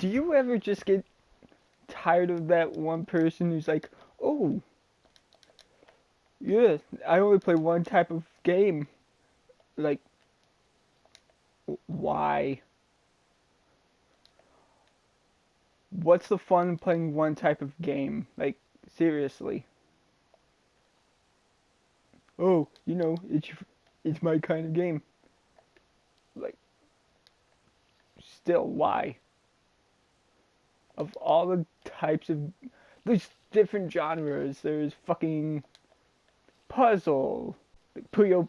Do you ever just get tired of that one person who's like, oh, yeah, I only play one type of game. Like, why? What's the fun in playing one type of game? Like, seriously. Oh, it's my kind of game. Like, still, why? Of all the types of, there's different genres. There's fucking puzzle, like Puyo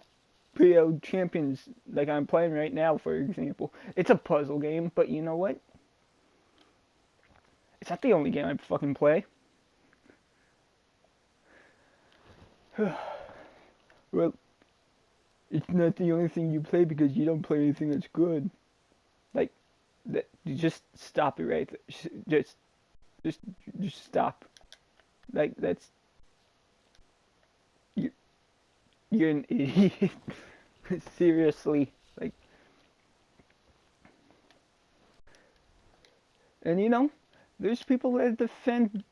Champions, like I'm playing right now, for example. It's a puzzle game, but you know what? It's not the only game I fucking play. Well, it's not the only thing you play because you don't play anything that's good. Like, that, you just stop it right there. Just, just stop. Like, you, you're an idiot. Seriously. Like, and there's people that defend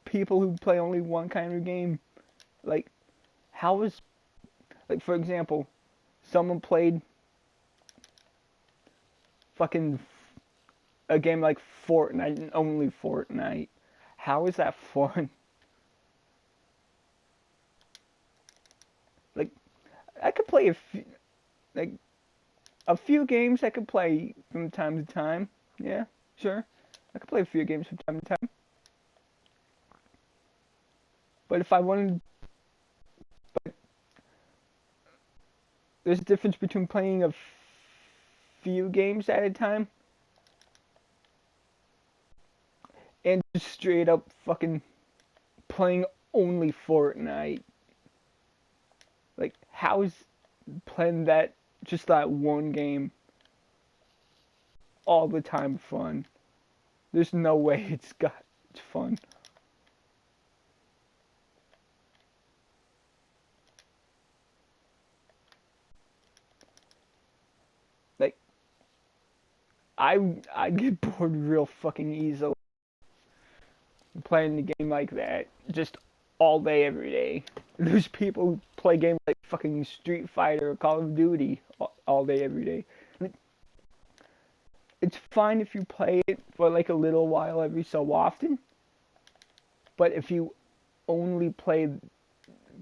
people who play only one kind of game. Like, how is, like, for example, someone played fucking a game like Fortnite and only Fortnite. How is that fun? Like, I could play like a few games I could play from time to time. Yeah, sure. I could play a few games from time to time. But if I wanted, but there's a difference between playing a few games at a time and just straight up fucking playing only Fortnite. Like, how is playing just that one game all the time fun? There's no way it's fun. Like, I get bored real fucking easily playing the game like that, just all day every day. There's people who play games like fucking Street Fighter or Call of Duty all day every day. It's fine if you play it for like a little while every so often, but if you only play a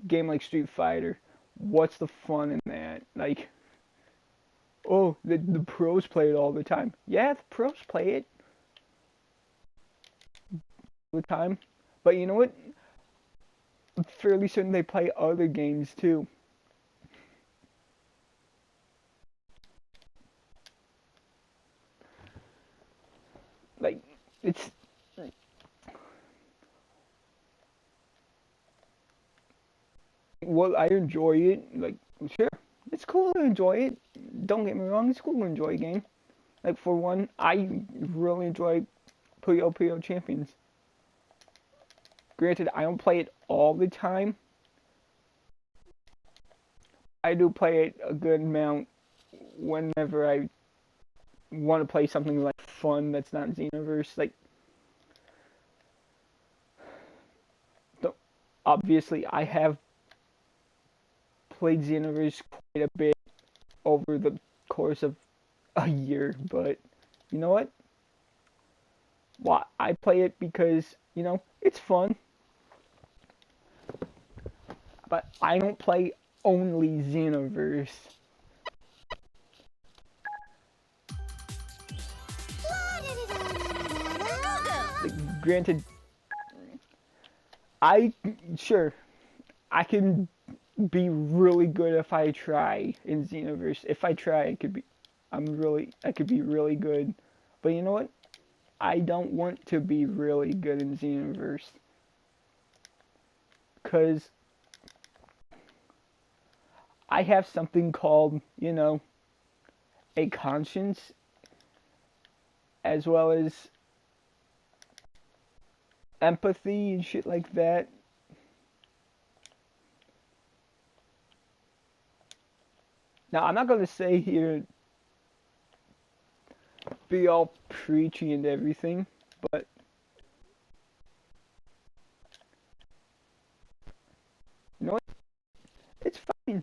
game like Street Fighter, what's the fun in that? Like, oh, the pros play it all the time. Yeah, the pros play it all the time, but you know what? I'm fairly certain they play other games too. Like, it's well, I enjoy it. Like, sure, it's cool to enjoy it. Don't get me wrong, it's cool to enjoy a game. Like, for one, I really enjoy Puyo Puyo Champions. Granted, I don't play it all the time. I do play it a good amount whenever I want to play something like fun that's not Xenoverse. Like, obviously, I have played Xenoverse quite a bit over the course of a year, but you know what? Why I play it because it's fun, but I don't play only Xenoverse. Like, granted, I sure I can be really good if I try in Xenoverse. If I try, I could be really good. But you know what? I don't want to be really good in Xenoverse because I have something called, a conscience as well as empathy and shit like that. Now, I'm not going to say here be all preachy and everything, but you know what? It's fine.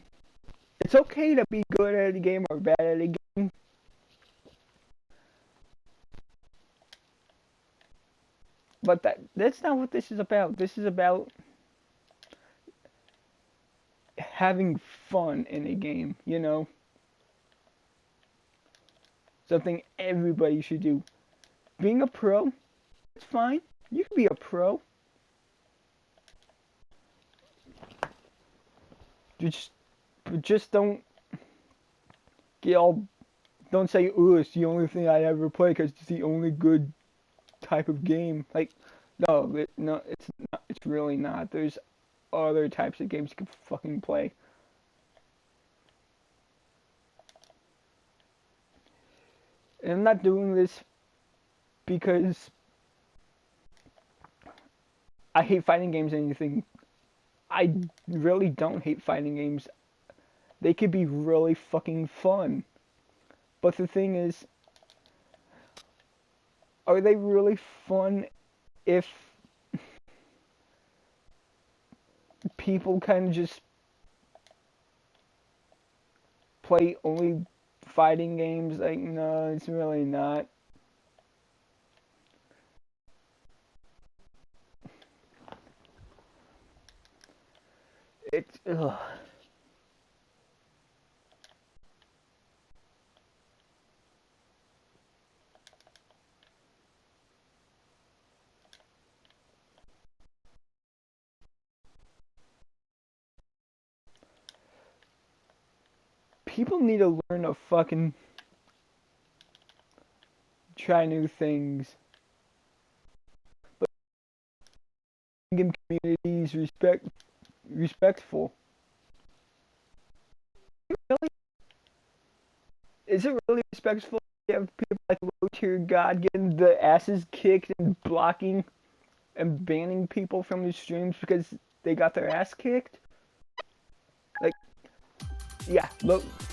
It's okay to be good at a game or bad at a game. But that's not what this is about. This is about having fun in a game, you know? Something everybody should do. Being a pro, it's fine. You can be a pro. Just don't get all. Don't say, "Oh, it's the only thing I ever play because it's the only good type of game." Like, no, it's not. It's really not. There's other types of games you can fucking play. And I'm not doing this because I hate fighting games or anything. I really don't hate fighting games. They could be really fucking fun. But the thing is, are they really fun if people kind of just play only fighting games? Like, no, it's really not. It's, ugh. People need to learn to fucking try new things. But game communities respectful. Really? Is it really respectful? You have people like Low Tier God getting the asses kicked and blocking and banning people from the streams because they got their ass kicked? Like, yeah,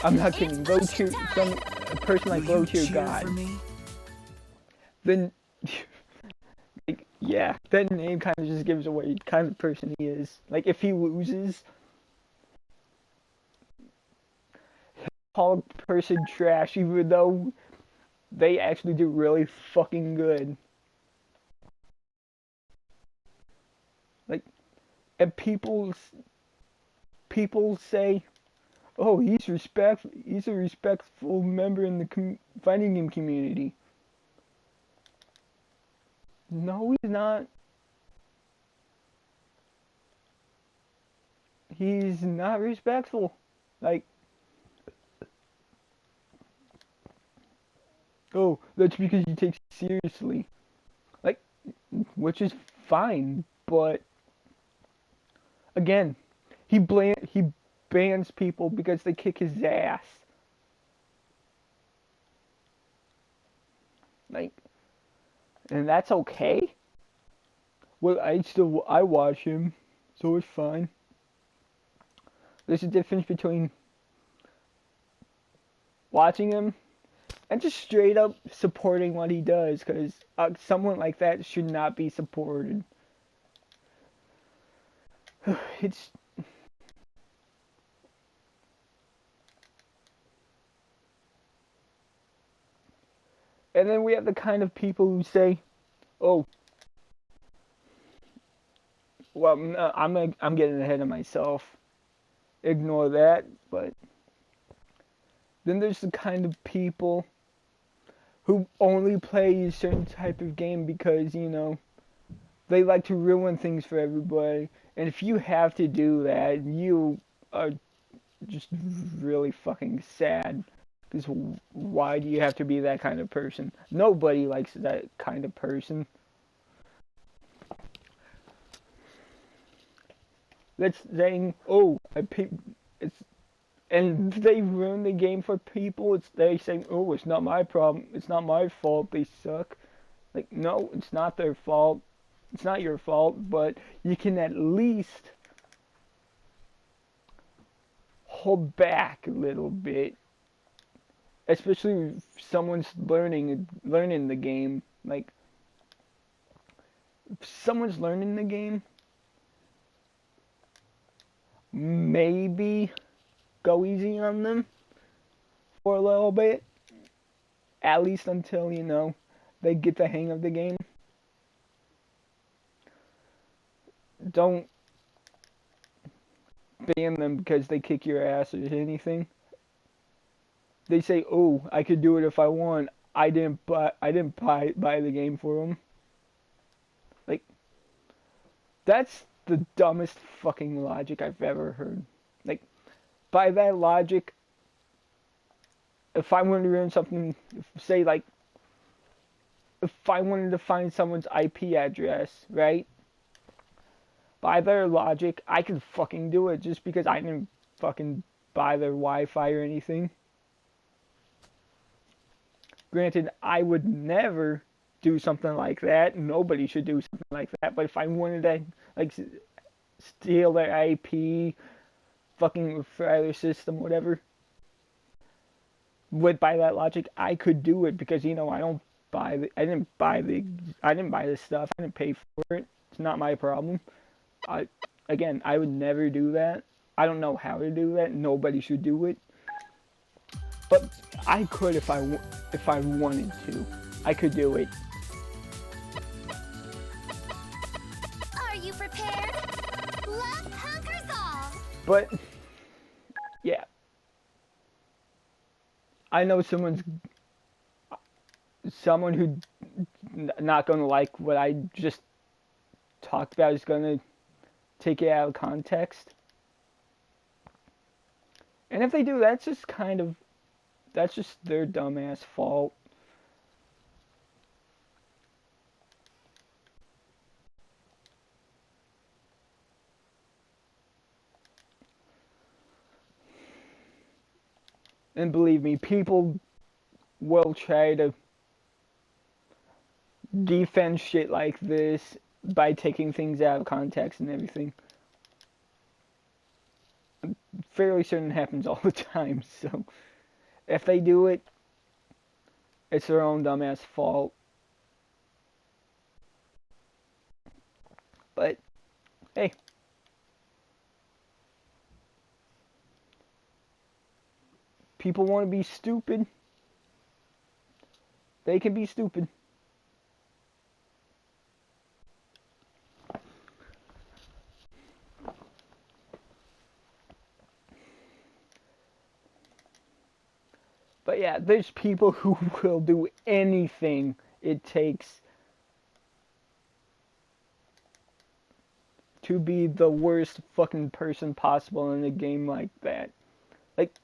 I'm not kidding. Low Tier, a person like Low Tier God. Then, like, yeah, that name kind of just gives away the kind of person he is. Like, if he loses, call a person trash, even though they actually do really fucking good. Like, and people say, "Oh, he's a respectful member in the fighting game community." No, he's not. He's not respectful. Like, oh, that's because he takes it seriously. Like, which is fine, but again, he bans people because they kick his ass. Like, and that's okay. Well, I watch him, so it's fine. There's a difference between watching him and just straight up supporting what he does, because someone like that should not be supported. It's and then we have the kind of people who say, "Oh, well, no, I'm getting ahead of myself. Ignore that." But then there's the kind of people who only play a certain type of game because, you know, they like to ruin things for everybody. And if you have to do that, you are just really fucking sad. Because why do you have to be that kind of person? Nobody likes that kind of person. That's saying, "Oh, it's," and they ruin the game for people. They saying, "Oh, it's not my problem. It's not my fault. They suck." Like, no, it's not their fault. It's not your fault, but you can at least hold back a little bit especially if someone's learning the game. Like, if someone's learning the game, maybe go easy on them for a little bit, at least until they get the hang of the game. Don't ban them because they kick your ass or anything. They say, "Oh, I could do it if I want." I didn't buy the game for them. Like, that's the dumbest fucking logic I've ever heard. Like, by that logic, if I wanted to learn something, say like, if I wanted to find someone's IP address, right? By their logic, I could fucking do it just because I didn't fucking buy their Wi-Fi or anything. Granted, I would never do something like that. Nobody should do something like that. But if I wanted to, like, steal their IP, fucking file system, whatever, by that logic, I could do it because I don't I didn't buy this stuff. I didn't pay for it. It's not my problem. I Again, I would never do that. I don't know how to do that. Nobody should do it. But I could if I wanted to. I could do it. Are you prepared? Love conquers all. But yeah, I know someone who not gonna like what I just talked about is gonna take it out of context. And if they do, that's just their dumbass fault. And believe me, people will try to defend shit like this by taking things out of context and everything. I'm fairly certain it happens all the time, so if they do it, it's their own dumbass fault. But hey, people want to be stupid. They can be stupid. But yeah, there's people who will do anything it takes to be the worst fucking person possible in a game like that. Like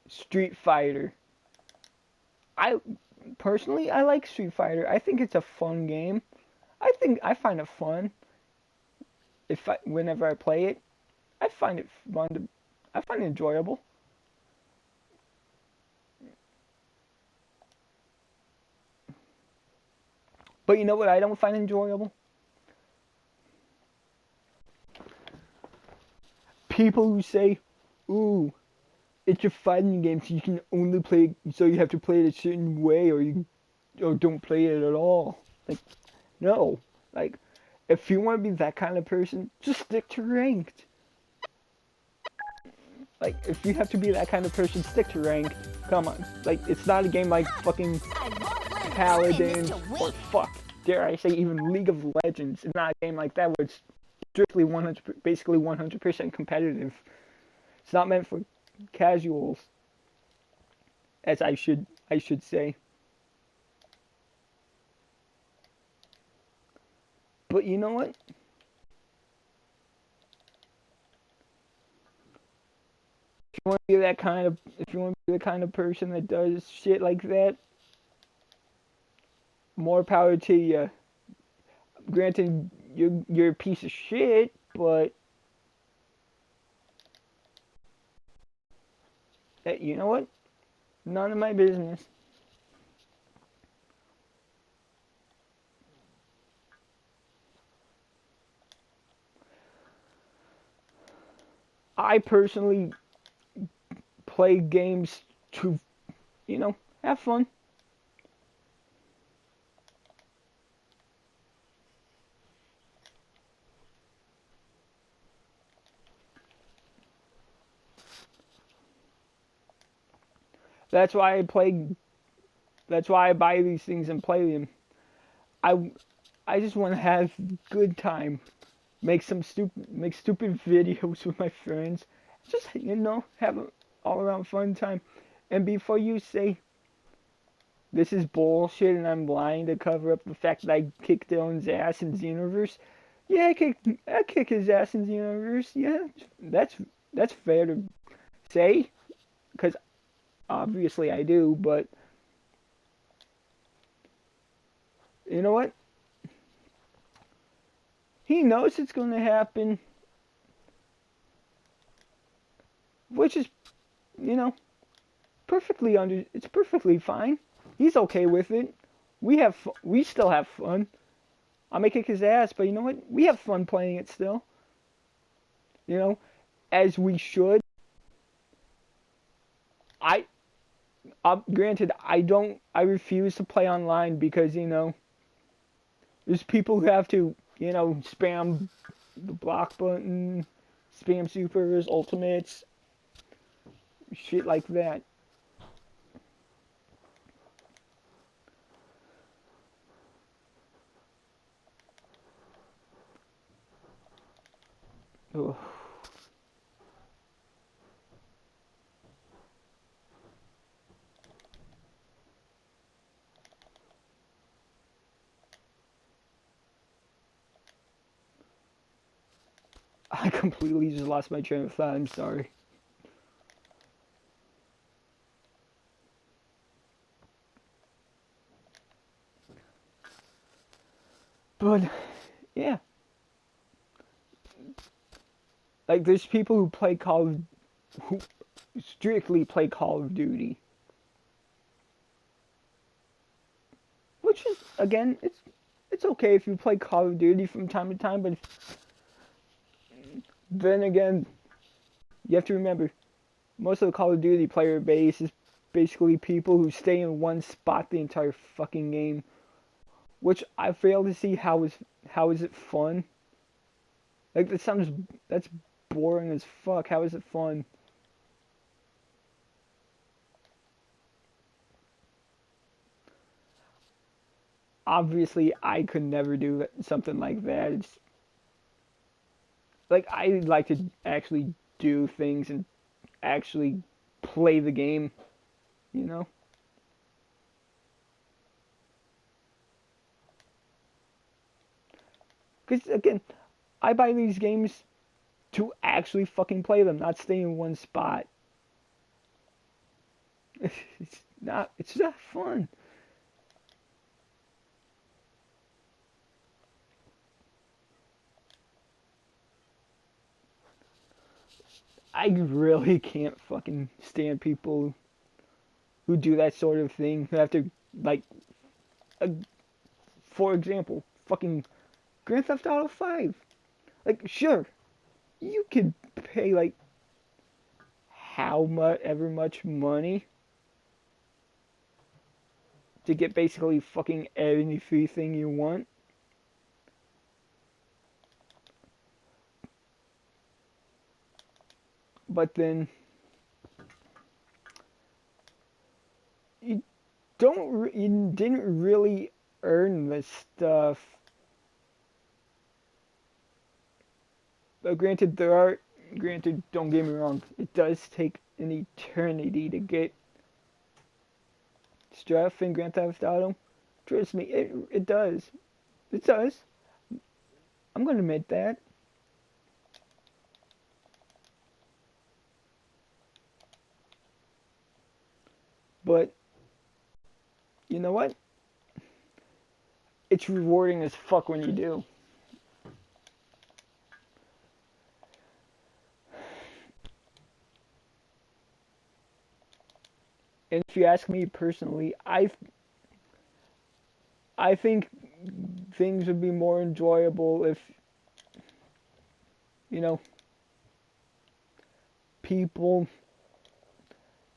Street Fighter. I personally I like Street Fighter. I think it's a fun game. I find it fun. Whenever I play it, I find it fun to I find it enjoyable. But you know what I don't find enjoyable? People who say, "Ooh, it's a fighting game, so you can only play, so you have to play it a certain way, or don't play it at all." Like, no. Like, if you want to be that kind of person, just stick to ranked. Like, if you have to be that kind of person, stick to ranked. Come on. Like, it's not a game like fucking Paladin, or dare I say, even League of Legends. It's not a game like that where it's strictly basically 100% competitive. It's not meant for casuals, as I should say. But you know what? If you want to be the kind of person that does shit like that, more power to you. Granted, you're a piece of shit, but hey, you know what? None of my business. I personally play games to, Have fun. That's why I play. That's why I buy these things and play them. I I just want to have good time. Make stupid videos with my friends. Just have an all around fun time. And before you say this is bullshit and I'm lying to cover up the fact that I kicked Dylan's ass in Xenoverse, yeah, I kick his ass in Xenoverse. Yeah, that's fair to say, because obviously I do. But you know what? He knows it's going to happen, which is, you know, it's perfectly fine. He's okay with it. We still have fun. I may kick his ass, but you know what? We have fun playing it still. You know, as we should. I Granted, I refuse to play online because there's people who have to spam the block button, spam supers, ultimates, shit like that. Ugh. I completely just lost my train of thought. I'm sorry. But yeah, like there's people who strictly play Call of Duty, which is again, it's okay if you play Call of Duty from time to time, but then again, you have to remember most of the Call of Duty player base is basically people who stay in one spot the entire fucking game, which I fail to see how is it fun? Like that's boring as fuck. How is it fun? Obviously, I could never do something like that. It's like I like to actually do things and actually play the game, you know? Because again, I buy these games to actually fucking play them, not stay in one spot. It's not fun. I really can't fucking stand people who do that sort of thing. Who have to, like, uh, for example, fucking Grand Theft Auto 5. Like, sure, you could pay, like, how much, ever much money to get basically fucking everything you want. But then you didn't really earn this stuff. But granted, don't get me wrong, it does take an eternity to get stuff in Grand Theft Auto. Trust me, it does. It does. I'm gonna admit that. But you know what? It's rewarding as fuck when you do. And if you ask me personally, I think things would be more enjoyable if you know people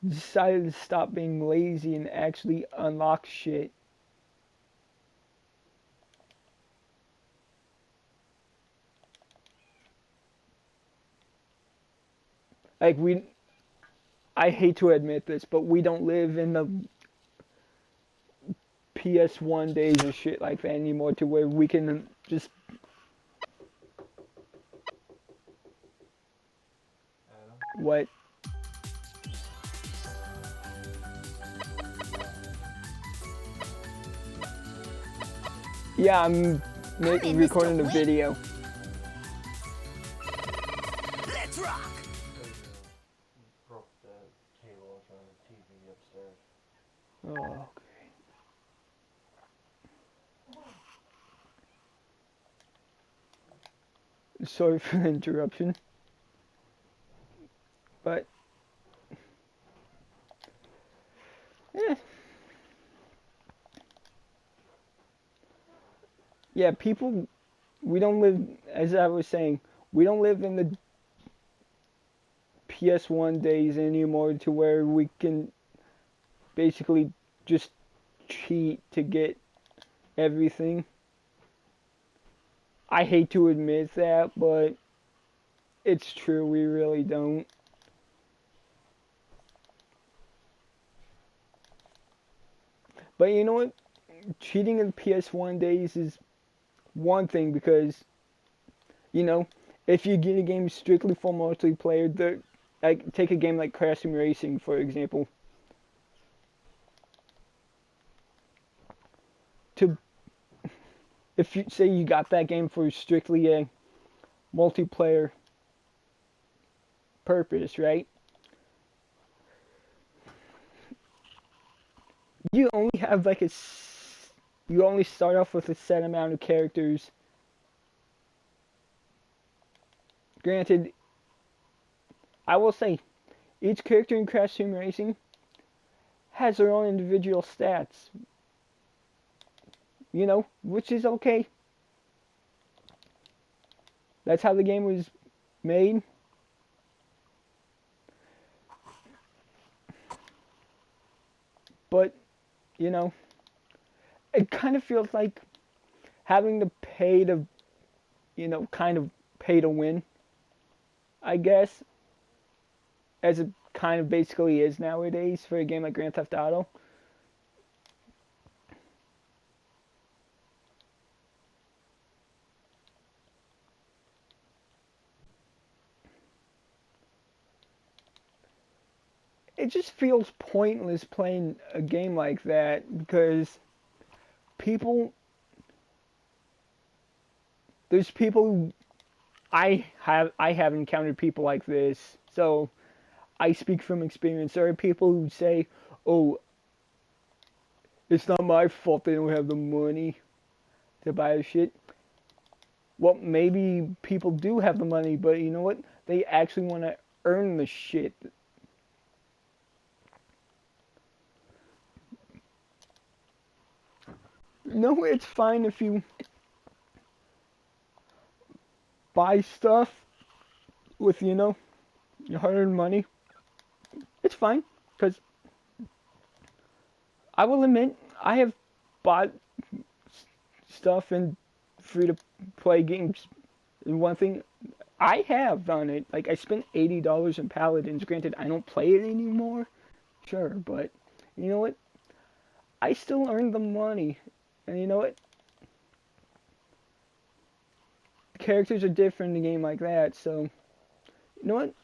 decided to stop being lazy and actually unlock shit. Like I hate to admit this, but we don't live in the PS1 days or shit like that anymore to where we can just what? Yeah, I'm recording the video. Let's rock! Broke the cable from the TV upstairs. Oh, okay. Sorry for the interruption. But yeah, people, we don't live, as I was saying, we don't live in the PS1 days anymore to where we can basically just cheat to get everything. I hate to admit that, but it's true, we really don't. But you know what? Cheating in PS1 days is one thing because, you know, if you get a game strictly for multiplayer, like take a game like Crash Team Racing for example. To if you say you got that game for strictly a multiplayer purpose, right? You only have like you only start off with a set amount of characters. Granted, I will say, each character in Crash Team Racing has their own individual stats. You know, which is okay. That's how the game was made. But, you know, it kind of feels like having to pay to, you know, kind of pay to win, I guess, as it kind of basically is nowadays for a game like Grand Theft Auto. It just feels pointless playing a game like that because people, there's people who I have encountered people like this, so I speak from experience. There are people who say, "Oh, it's not my fault they don't have the money to buy the shit." Well, maybe people do have the money, but you know what? They actually want to earn the shit. No, it's fine if you buy stuff with, you know, your hard-earned money. It's fine, because I will admit, I have bought stuff in free-to-play games. And one thing, I have done it. Like, I spent $80 in Paladins. Granted, I don't play it anymore. Sure, but you know what? I still earned the money. And you know what? Characters are different in a game like that, so you know what?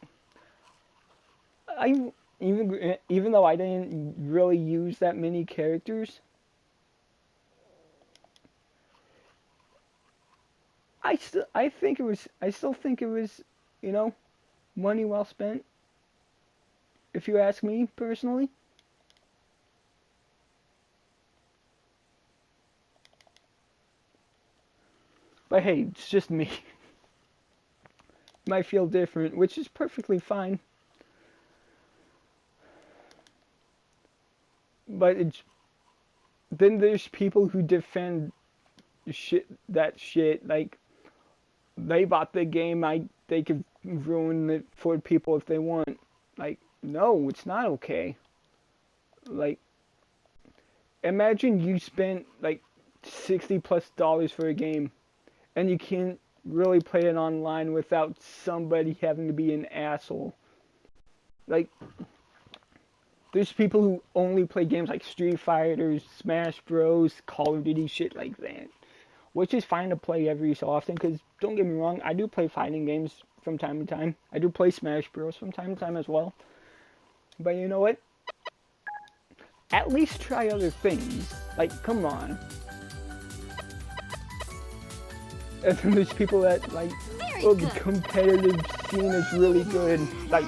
I even though I didn't really use that many characters, I still think it was, you know, money well spent. If you ask me personally. But hey, it's just me. Might feel different, which is perfectly fine. But then there's people who defend that shit. Like, they bought the game, they could ruin it for people if they want. Like, No, it's not okay. Like, imagine you spent like $60+ for a game and you can't really play it online without somebody having to be an asshole. Like, there's people who only play games like Street Fighter, Smash Bros, Call of Duty, shit like that. Which is fine to play every so often, because don't get me wrong, I do play fighting games from time to time. I do play Smash Bros from time to time as well. But you know what? At least try other things. Like, come on. And then there's people that, like, oh, the competitive scene is really good. Like,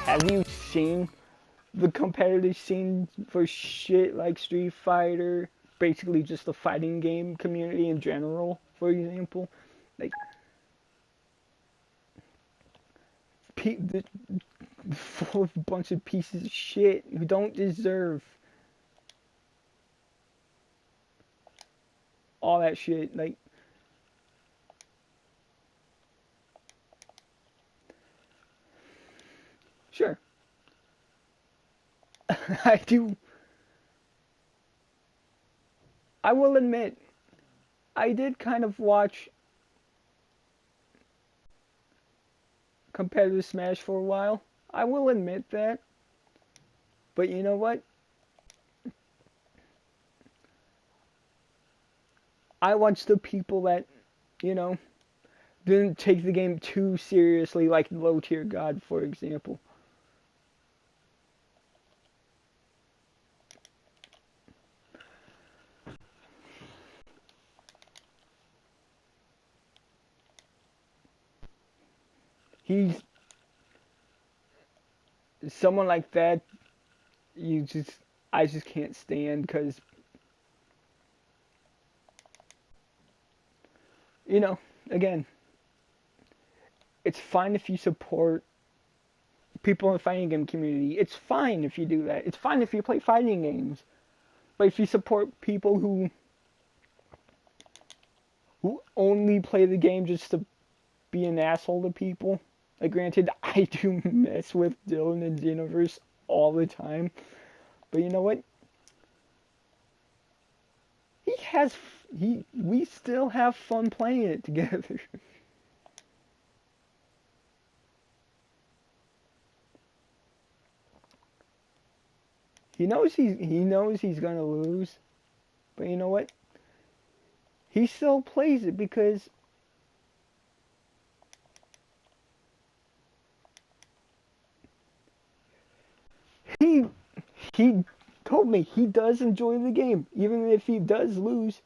have you seen the competitive scene for shit like Street Fighter? Basically just the fighting game community in general, for example. Like, full of a bunch of pieces of shit who don't deserve all that shit. Like, sure. I do. I will admit, I did kind of watch competitive Smash for a while. I will admit that. But you know what? I watched the people that, you know, didn't take the game too seriously, like Low Tier God, for example. He's someone like that. I just can't stand, because, you know, again, it's fine if you support people in the fighting game community. It's fine if you do that. It's fine if you play fighting games. But if you support people who only play the game just to be an asshole to people, like, granted, I do mess with Dylan and Xenoverse all the time. But you know what? We still have fun playing it together. He knows he's gonna lose, but you know what? He still plays it because he he told me he does enjoy the game. Even if he does lose,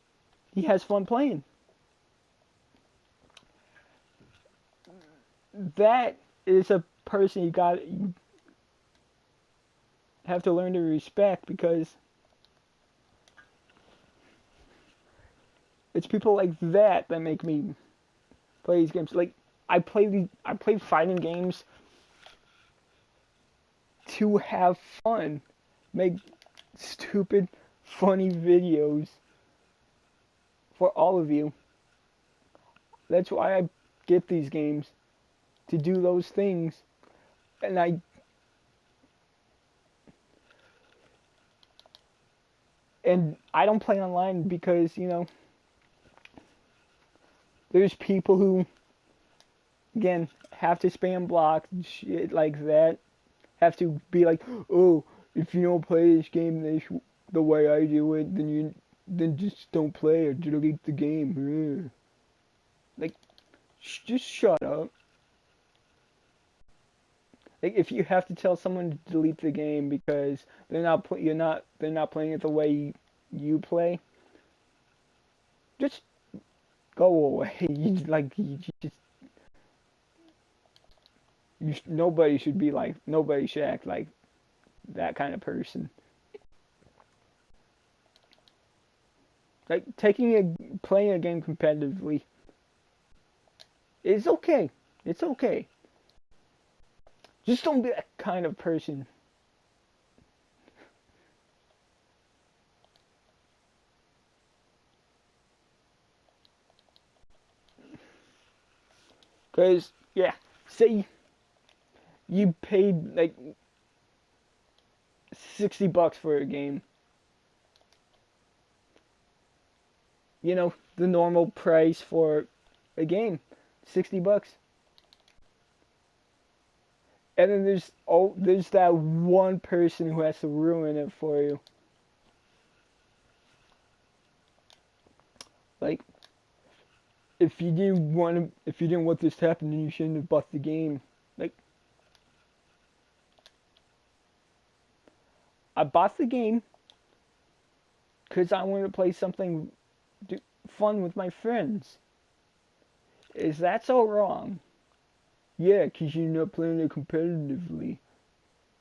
he has fun playing. That is a person you have to learn to respect, because it's people like that that make me play these games. Like, I play fighting games to have fun, make stupid, funny videos for all of you. That's why I get these games, to do those things. And I don't play online because, you know, there's people who, again, have to spam block and shit like that. Have to be like, oh, if you don't play this game the way I do it, then just don't play or delete the game. Like, just shut up. Like, if you have to tell someone to delete the game because they're not playing it the way you play, just go away. You just nobody should be like, nobody should act like that kind of person. Like, playing a game competitively is okay. It's okay. Just don't be that kind of person. Cause, yeah, say you paid like $60 for a game. You know, the normal price for a game, $60. And then there's that one person who has to ruin it for you. Like, if you didn't want this to happen, then you shouldn't have bought the game. Like, I bought the game because I wanted to play something fun with my friends. Is that so wrong? Yeah, because you're not playing it competitively.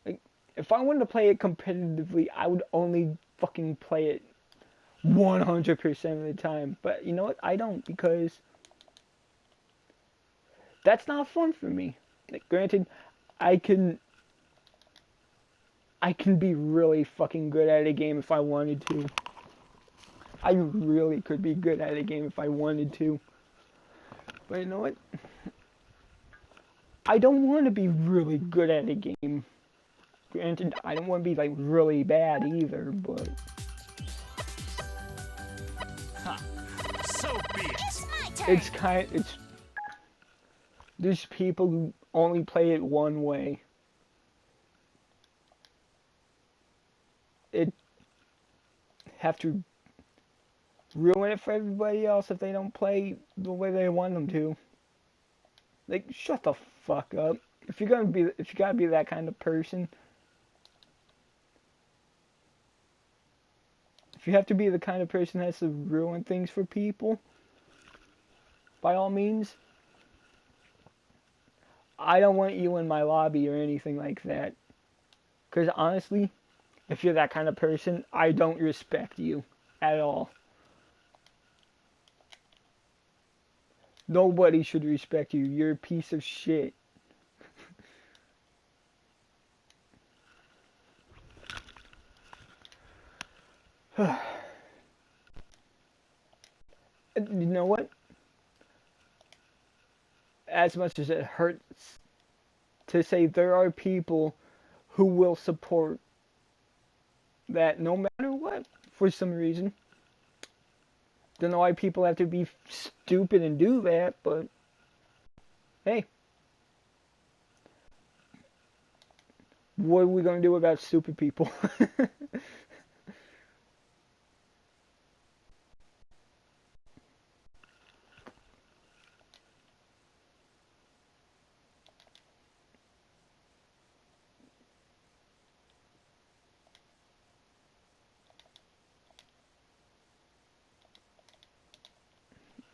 Like, if I wanted to play it competitively, I would only fucking play it 100% of the time. But you know what? I don't, because that's not fun for me. Like, granted, I can be really fucking good at a game if I wanted to. I really could be good at a game if I wanted to. But you know what? I don't want to be really good at a game. Granted, I don't want to be like really bad either, but So be it. it's there's people who only play it one way. It have to ruin it for everybody else if they don't play the way they want them to. Like, shut the fuck up. If you gotta be that kind of person, if you have to be the kind of person that has to ruin things for people, by all means, I don't want you in my lobby or anything like that. Because honestly, if you're that kind of person, I don't respect you at all. Nobody should respect you. You're a piece of shit. You know what? As much as it hurts to say, there are people who will support that no matter what, for some reason. Don't know why people have to be stupid and do that, but hey. What are we gonna do about stupid people?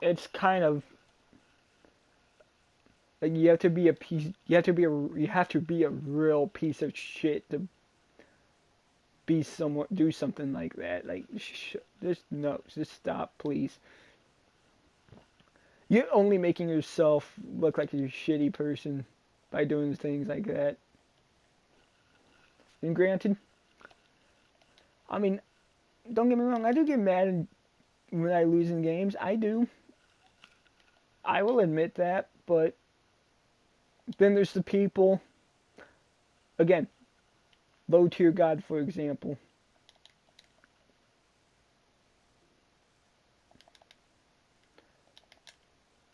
It's kind of like you have to be a real piece of shit to do something like that. Like, just stop, please. You're only making yourself look like you're a shitty person by doing things like that. And granted, I mean, don't get me wrong, I do get mad when I lose in games. I do. I will admit that, but then there's the people, again, low tier God, for example.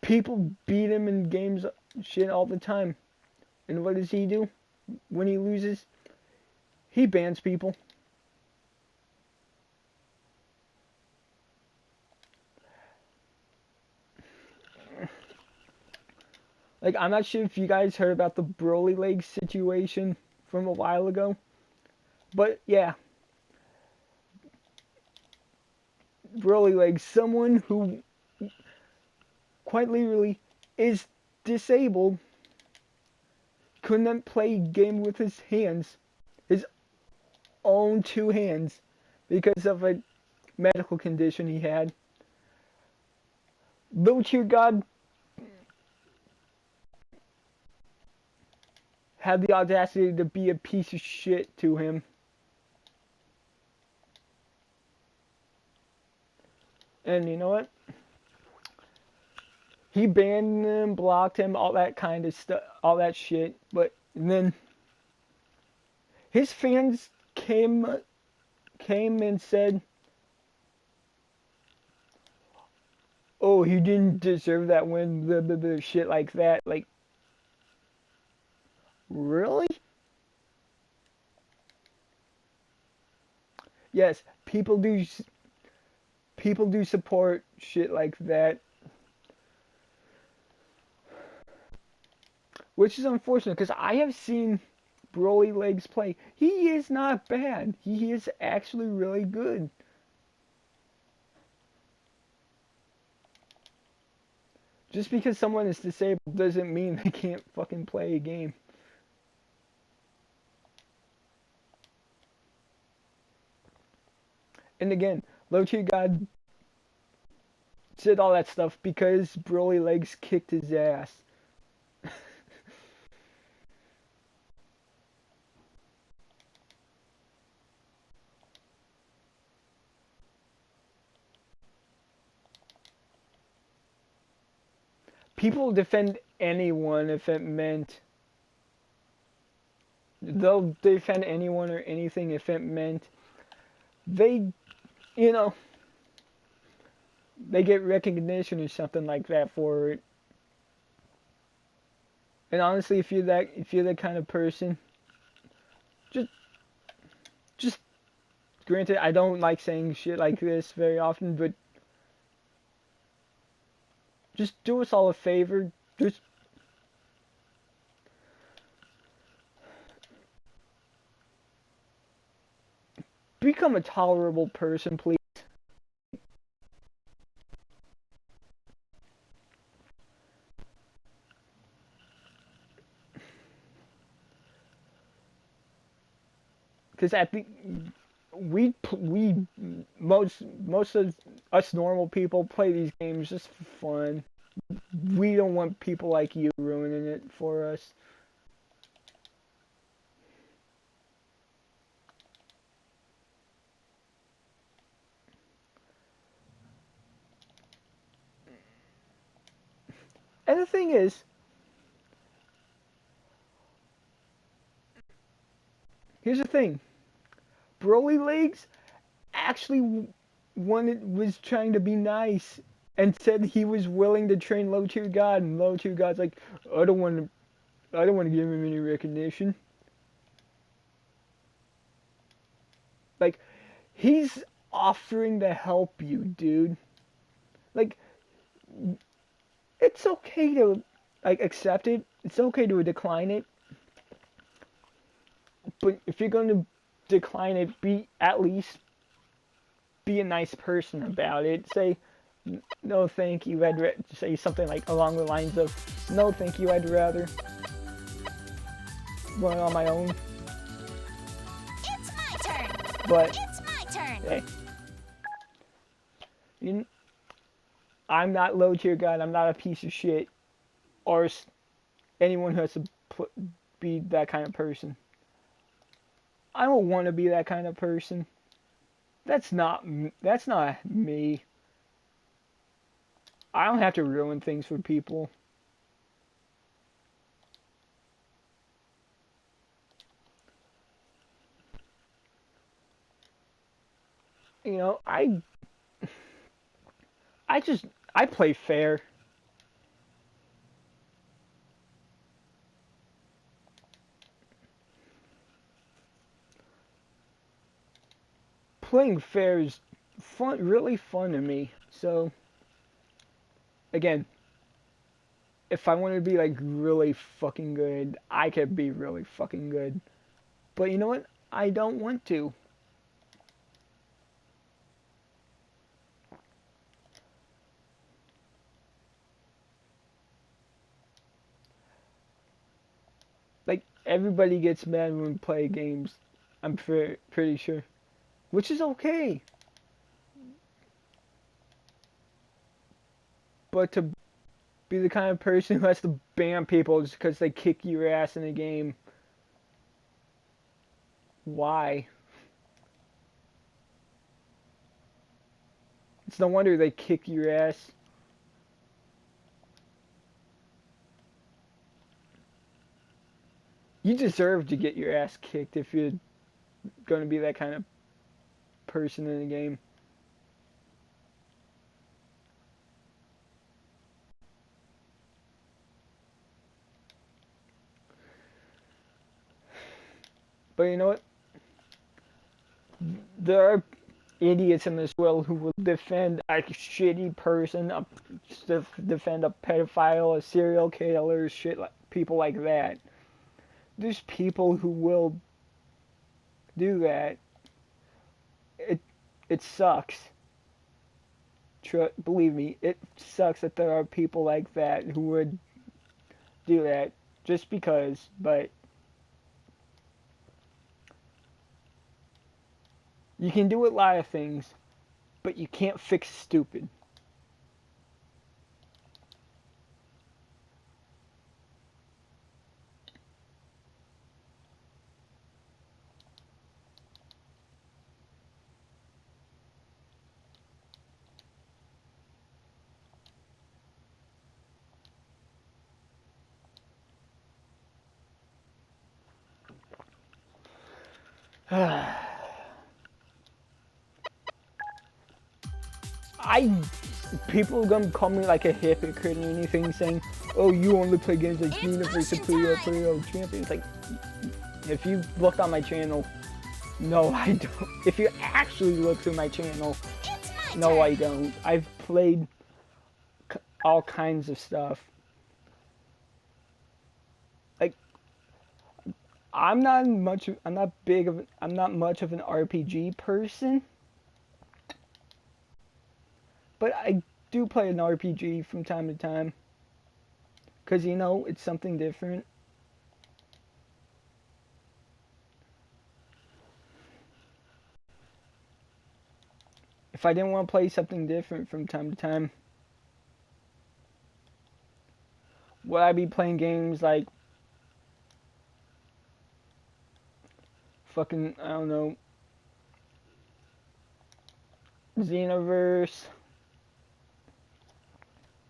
People beat him in games shit all the time. And what does he do when he loses? He bans people. Like, I'm not sure if you guys heard about the Broly Legs situation from a while ago. But, yeah. Broly Legs, someone who quite literally is disabled, couldn't play game with his hands, his own two hands, because of a medical condition he had. Low tier God had the audacity to be a piece of shit to him. And you know what? He banned him, blocked him, all that kind of stuff, all that shit. But then his fans came and said, "Oh, he didn't deserve that win," blah, blah, blah, shit like that. Like, really? Yes, people do support shit like that, which is unfortunate because I have seen Broly Legs play. He is not bad. He is actually really good. Just because someone is disabled doesn't mean they can't fucking play a game. And again, Low Tier God said all that stuff because Broly Legs kicked his ass. People defend anyone if it meant. They'll defend anyone or anything if it meant they, you know, they get recognition or something like that for it. And honestly, if you're that kind of person, just, just granted, I don't like saying shit like this very often, but just do us all a favor. Just become a tolerable person, please. Because at the we most of us normal people play these games just for fun. We don't want people like you ruining it for us. And the thing is, here's the thing. Broly Legs actually was trying to be nice and said he was willing to train Low Tier God, and Low Tier God's like, I don't want to give him any recognition. Like, he's offering to help you, dude. Like, it's okay to like accept it. It's okay to decline it. But if you're going to decline it, be at least be a nice person about it. Say, no, thank you. Say something like along the lines of, no, thank you. I'd rather run on my own. It's my turn. But It's my turn. hey, I'm not Low Tier God. I'm not a piece of shit, or anyone who has to be that kind of person. I don't want to be that kind of person. That's not me. I don't have to ruin things for people. You know, I play fair. Playing fair is fun, really fun to me. So, again, if I want to be like really fucking good, I could be really fucking good. But you know what? I don't want to. Like, everybody gets mad when we play games. I'm pretty sure. Which is okay. But to be the kind of person who has to ban people just because they kick your ass in a game. Why? It's no wonder they kick your ass. You deserve to get your ass kicked if you're going to be that kind of person in the game. But you know what? There are idiots in this world who will defend a shitty person, defend a pedophile, a serial killer, shit like people like that. There's people who will do that. It sucks. Believe me, it sucks that there are people like that who would do that just because, but you can do a lot of things, but you can't fix stupid. People are gonna call me like a hypocrite or anything, saying, "Oh, you only play games like It's Universe of potion Puyo Champions." Like, if you looked on my channel, no, I don't. If you actually look through my channel, It's my no, turn. I don't. I've played all kinds of stuff. Like, I'm not much of an RPG person. But I do play an RPG from time to time. Because, you know, it's something different. If I didn't want to play something different from time to time, would I be playing games like fucking, I don't know, Xenoverse,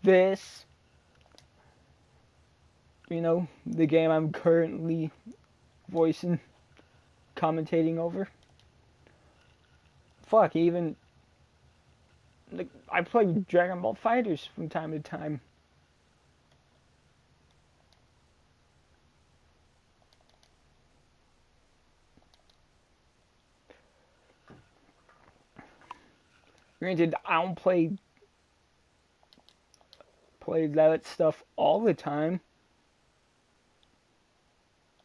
this, you know, the game I'm currently voicing, commentating over? Fuck, even, like, I play Dragon Ball Fighters from time to time. Granted, I don't play that stuff all the time.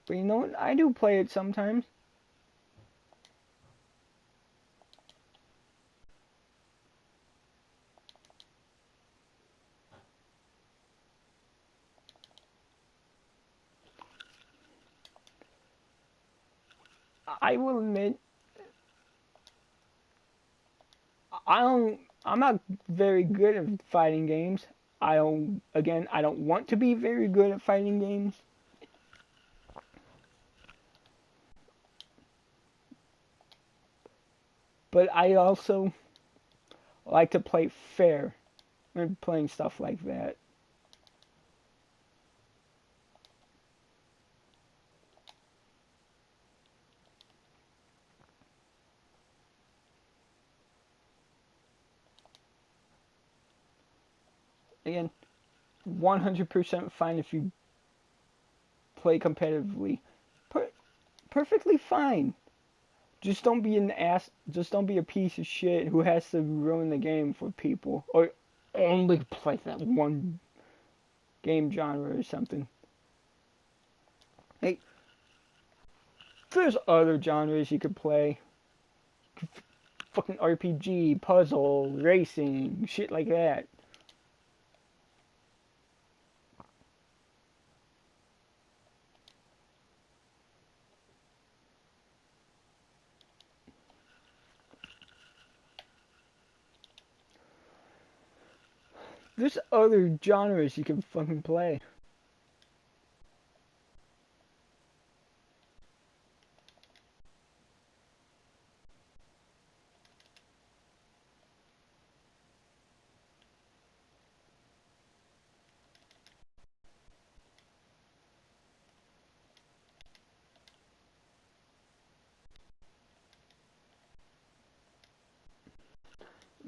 But you know what? I do play it sometimes. I will admit, I'm not very good at fighting games. I don't want to be very good at fighting games. But I also like to play fair when playing stuff like that. Again, 100% fine if you play competitively. Perfectly fine. Just don't be an ass. Just don't be a piece of shit who has to ruin the game for people, or only play that one game genre or something. Hey, there's other genres you could play. Fucking RPG, puzzle, racing, shit like that. There's other genres you can fucking play.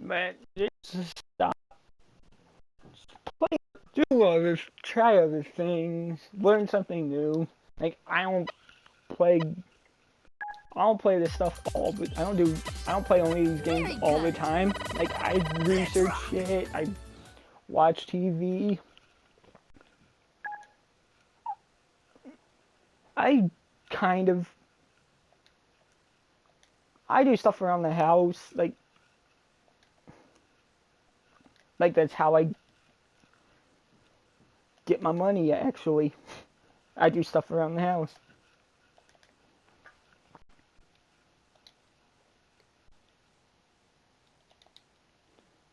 but just stop. Play, do other, try other things, learn something new. Like play, I don't play this stuff I don't play only these games Very all the good. time. Like I research shit, I watch TV. I kind of, I do stuff around the house, like that's how I get my money actually. I do stuff around the house.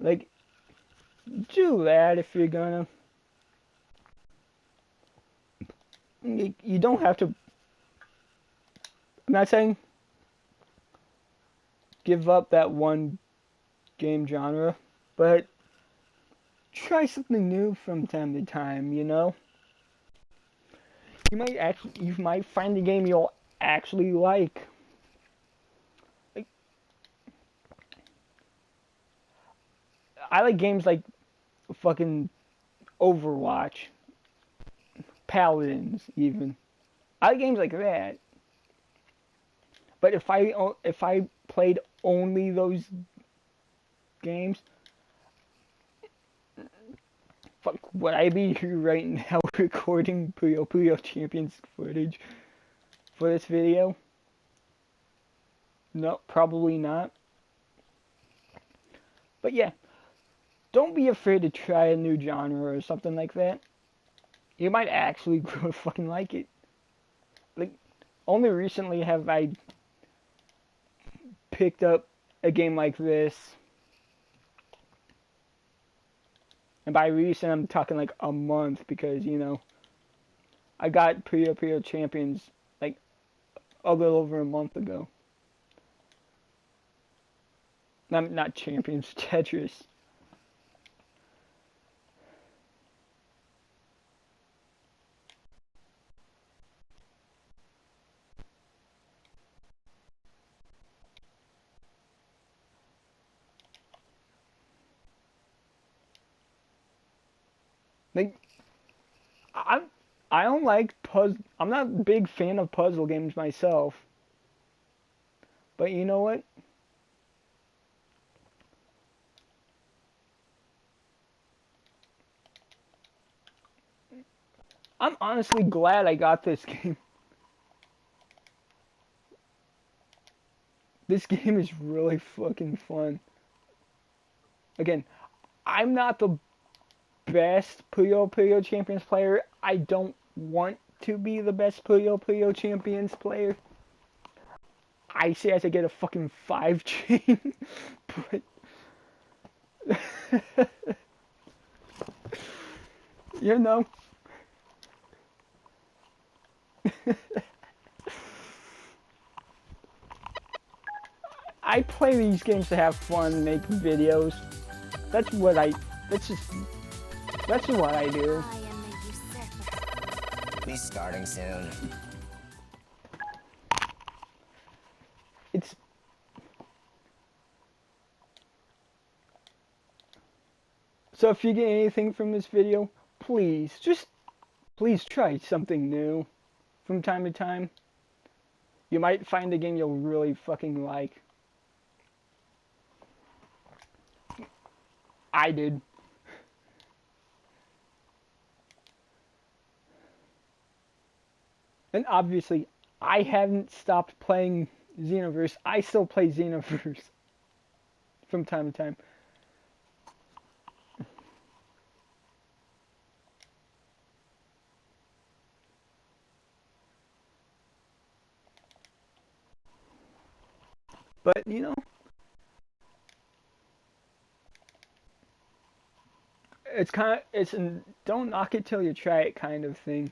Like, do that if you're gonna. You don't have to. I'm not saying give up that one game genre, but try something new from time to time, you know? You might find a game you'll actually like. Like, I like games like fucking Overwatch, Paladins, even. I like games like that. But if I played only those games, fuck, would I be here right now recording Puyo Puyo Champions footage for this video? No, probably not. But yeah, don't be afraid to try a new genre or something like that. You might actually fucking like it. Like, only recently have I picked up a game like this. And by recent, I'm talking like a month because, you know, I got Puyo Puyo Champions like a little over a month ago. Not Champions, Tetris. Like, I I don't like puzzle. I'm not a big fan of puzzle games myself. But you know what? I'm honestly glad I got this game. This game is really fucking fun. Again, I'm not the best Puyo Puyo Champions player. I don't want to be the best Puyo Puyo Champions player. I say as I get a fucking 5 chain, but you know. I play these games to have fun, make videos. That's what I. That's what I do. I am the usurper. Be starting soon. It's. So if you get anything from this video, please try something new from time to time. You might find a game you'll really fucking like. I did. And obviously, I haven't stopped playing Xenoverse. I still play Xenoverse from time to time. But, you know, it's an don't knock it till you try it kind of thing.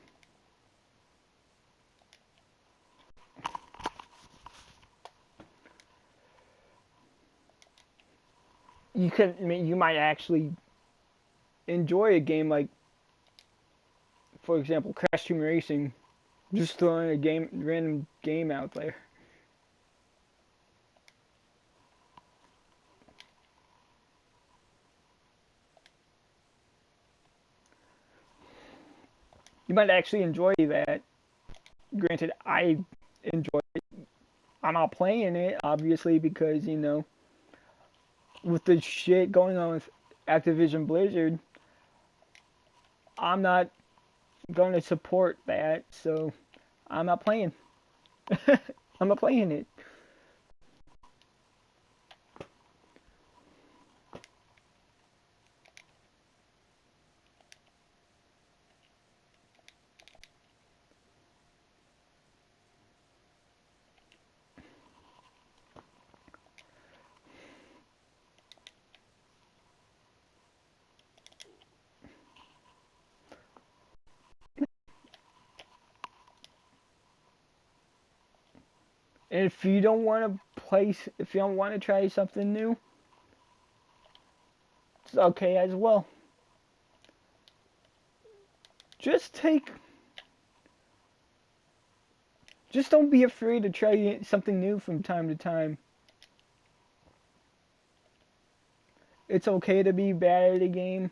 You might actually enjoy a game like, for example, Crash Team Racing, just throwing a random game out there. You might actually enjoy that. Granted, I enjoy it. I'm not playing it, obviously, because, you know, with the shit going on with Activision Blizzard, I'm not going to support that, so I'm not playing. I'm not playing it. And if you don't want to play, if you don't want to try something new, it's okay as well. Just don't be afraid to try something new from time to time. It's okay to be bad at a game,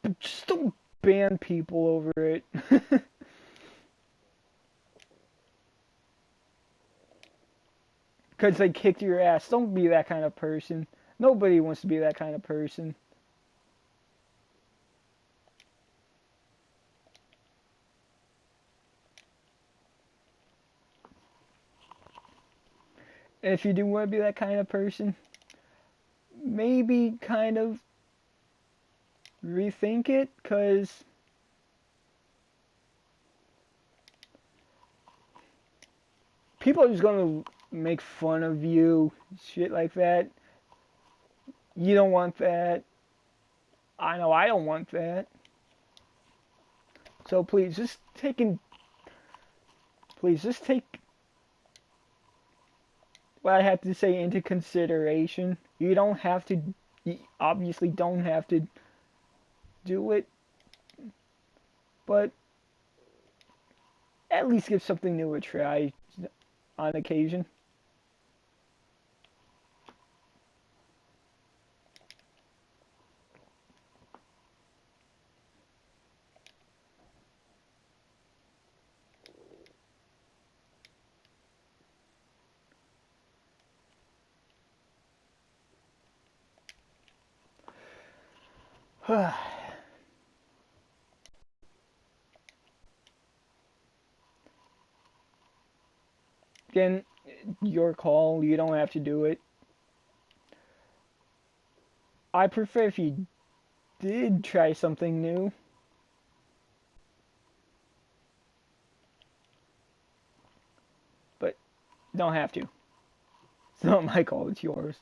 but just don't ban people over it. Because they kicked your ass. Don't be that kind of person. Nobody wants to be that kind of person. And if you do want to be that kind of person, maybe kind of rethink it, because people are just going to make fun of you, shit like that. You don't want that. I know I don't want that. So please just take what I have to say into consideration. You don't have to, you obviously don't have to do it, but at least give something new a try on occasion. Again, your call. You don't have to do it. I prefer if you did try something new. But don't have to. It's not my call, it's yours.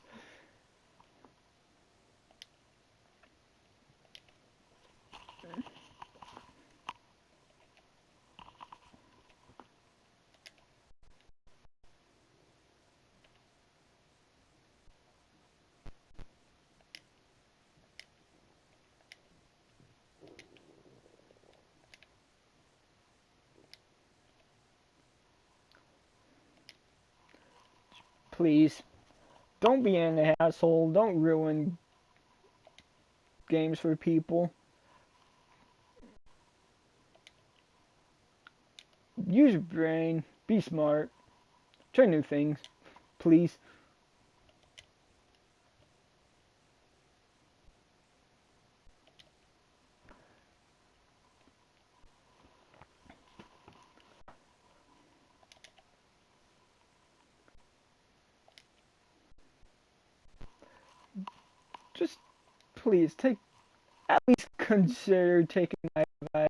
Please, don't be an asshole. Don't ruin games for people. Use your brain. Be smart. Try new things. Please. Just please at least consider taking my advice.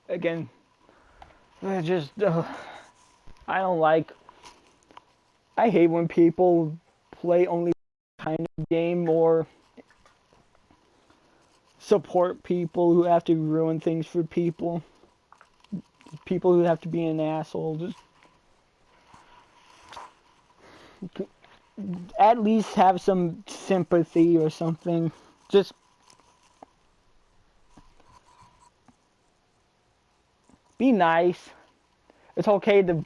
Again, I don't like. I hate when people play only kind of game or support people who have to ruin things for people. People who have to be an asshole. Just at least have some sympathy or something. Just be nice. It's okay to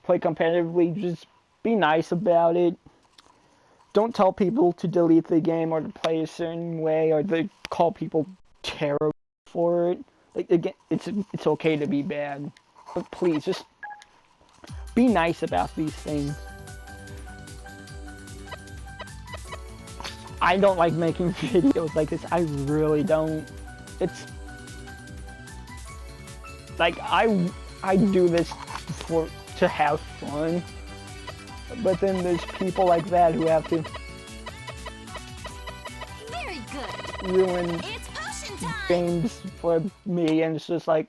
play competitively. Just be nice about it. Don't tell people to delete the game or to play a certain way or to call people terrible for it. Like, again, it's okay to be bad, but please just be nice about these things. I don't like making videos like this. I really don't. It's like I do this to have fun, but then there's people like that who have to Very good. ruin It's potion time. games for me, and it's just like,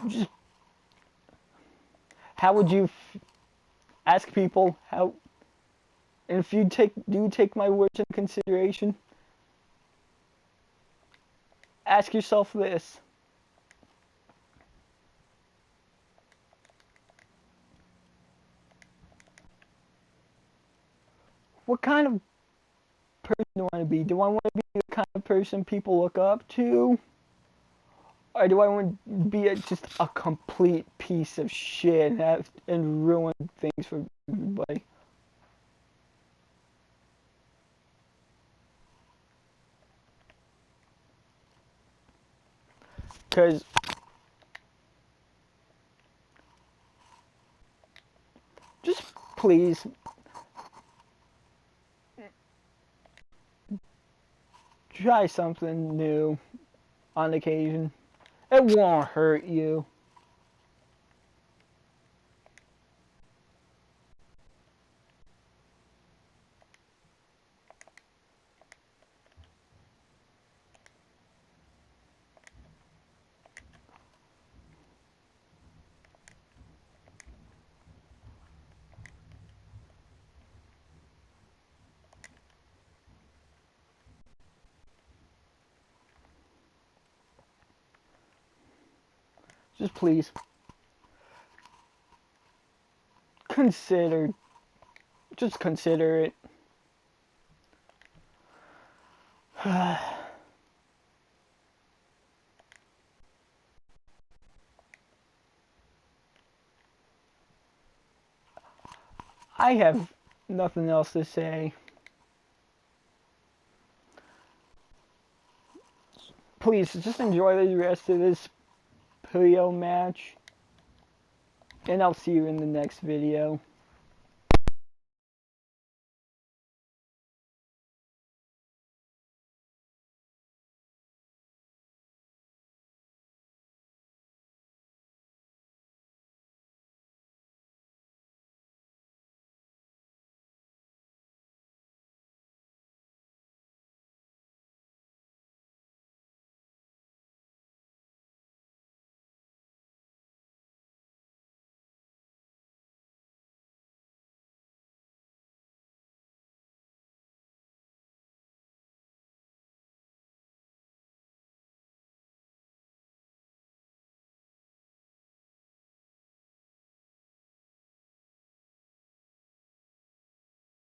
just how would you ask people how? And if you take my words in consideration, ask yourself this: what kind of person do I want to be? Do I want to be the kind of person people look up to? Or do I want to be just a complete piece of shit and ruin things for everybody? Because just please try something new on occasion. It won't hurt you. Just please just consider it. I have nothing else to say. Please just enjoy the rest of this Puyo match, and I'll see you in the next video.